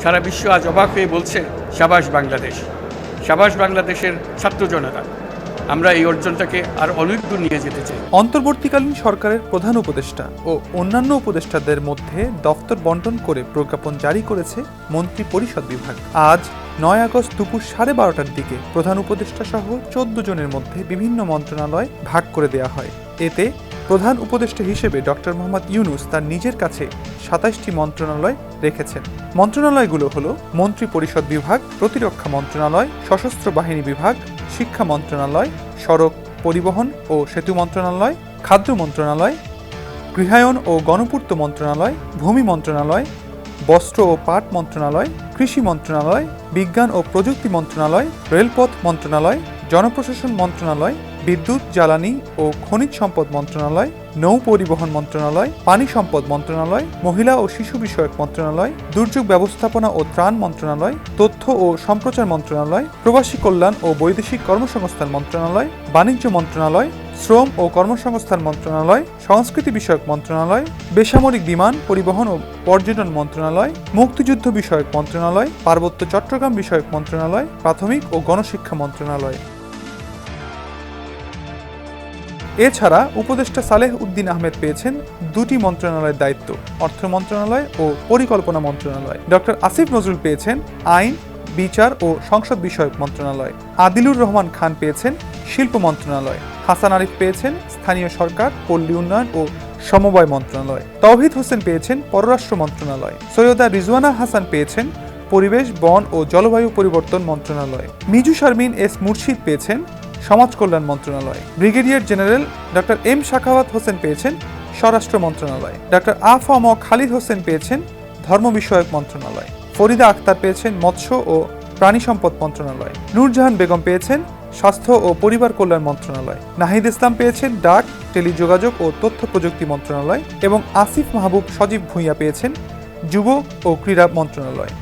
সারা বিশ্ব আজ অবাক হয়ে বলছে শাবাশ বাংলাদেশ, শাবাশ বাংলাদেশের ছাত্র জনতা। আমরা এই অর্জনটাকে আর অনেক দূর নিয়ে যেতে চাই। অন্তর্বর্তীকালীন সরকারের প্রধান উপদেষ্টা ও অন্যান্য উপদেষ্টাদের মধ্যে দফতর বন্টন করে প্রজ্ঞাপন জারি করেছে মন্ত্রী পরিষদ বিভাগ। আজ 9 আগস্ট দুপুর 12:30টার দিকে প্রধান উপদেষ্টা সহ 14 জনের মধ্যে বিভিন্ন মন্ত্রণালয় ভাগ করে দেওয়া হয়। এতে প্রধান উপদেষ্টা হিসেবে ডক্টর মোহাম্মদ ইউনূস তার নিজের কাছে 27টি মন্ত্রণালয় রেখেছেন। মন্ত্রণালয়গুলো হলো মন্ত্রী পরিষদ বিভাগ, প্রতিরক্ষা মন্ত্রণালয়, সশস্ত্র বাহিনী বিভাগ, শিক্ষা মন্ত্রণালয়, সড়ক পরিবহন ও সেতু মন্ত্রণালয়, খাদ্য মন্ত্রণালয়, গৃহায়ন ও গণপূর্ত মন্ত্রণালয়, ভূমি মন্ত্রণালয়, বস্ত্র ও পাট মন্ত্রণালয়, কৃষি মন্ত্রণালয়, বিজ্ঞান ও প্রযুক্তি মন্ত্রণালয়, রেলপথ মন্ত্রণালয়, জনপ্রশাসন মন্ত্রণালয়, বিদ্যুৎ, জ্বালানি ও খনিজ সম্পদ মন্ত্রণালয়, নৌ পরিবহন মন্ত্রণালয়, পানি সম্পদ মন্ত্রণালয়, মহিলা ও শিশু বিষয়ক মন্ত্রণালয়, দুর্যোগ ব্যবস্থাপনা ও ত্রাণ মন্ত্রণালয়, তথ্য ও সম্প্রচার মন্ত্রণালয়, প্রবাসী কল্যাণ ও বৈদেশিক কর্মসংস্থান মন্ত্রণালয়, বাণিজ্য মন্ত্রণালয়, শ্রম ও কর্মসংস্থান মন্ত্রণালয়, সংস্কৃতি বিষয়ক মন্ত্রণালয়, বেসামরিক বিমান পরিবহন ও পর্যটন মন্ত্রণালয়, মুক্তিযুদ্ধ বিষয়ক মন্ত্রণালয়, পার্বত্য চট্টগ্রাম বিষয়ক মন্ত্রণালয়, প্রাথমিক ও গণশিক্ষা মন্ত্রণালয়। এছাড়া উপদেষ্টা সালেহ উদ্দিন আহমেদ পেয়েছেন 2টি মন্ত্রণালয়ের দায়িত্ব, অর্থ মন্ত্রণালয় ও পরিকল্পনা মন্ত্রণালয়। ডক্টর আসিফ নজরুল পেয়েছেন আইন, বিচার ও সংসদ বিষয়ক মন্ত্রণালয়। আদিলুর রহমান খান পেয়েছেন শিল্প মন্ত্রণালয়। হাসান আরিফ পেয়েছেন স্থানীয় সরকার, পল্লী উন্নয়ন ও সমবায় মন্ত্রণালয়। তৌহিদ হোসেন পেয়েছেন পররাষ্ট্র মন্ত্রণালয়। সৈয়দা রিজওয়ানা হাসান পেয়েছেন পরিবেশ, বন ও জলবায়ু পরিবর্তন মন্ত্রণালয়। মিজু শারমিন এস মুর্শিদ পেয়েছেন সমাজ কল্যাণ মন্ত্রণালয়। Brigadier general doctor M Shakhawat Hossain পেয়েছেন স্বরাষ্ট্র মন্ত্রণালয়। ডক্টর আ.ফ.ম. খালিদ হোসেন পেয়েছেন ধর্ম বিষয়ক মন্ত্রণালয়। ফরিদা আক্তার পেয়েছেন মৎস্য ও প্রাণী সম্পদ মন্ত্রণালয়। নূরজাহান বেগম পেয়েছেন স্বাস্থ্য ও পরিবার কল্যাণ মন্ত্রণালয়। নাহিদ ইসলাম পেয়েছেন ডাক, টেলিযোগাযোগ ও তথ্য প্রযুক্তি মন্ত্রণালয় এবং আসিফ মাহবুব সজীব ভূঁইয়া পেয়েছেন যুব ও ক্রীড়া মন্ত্রণালয়।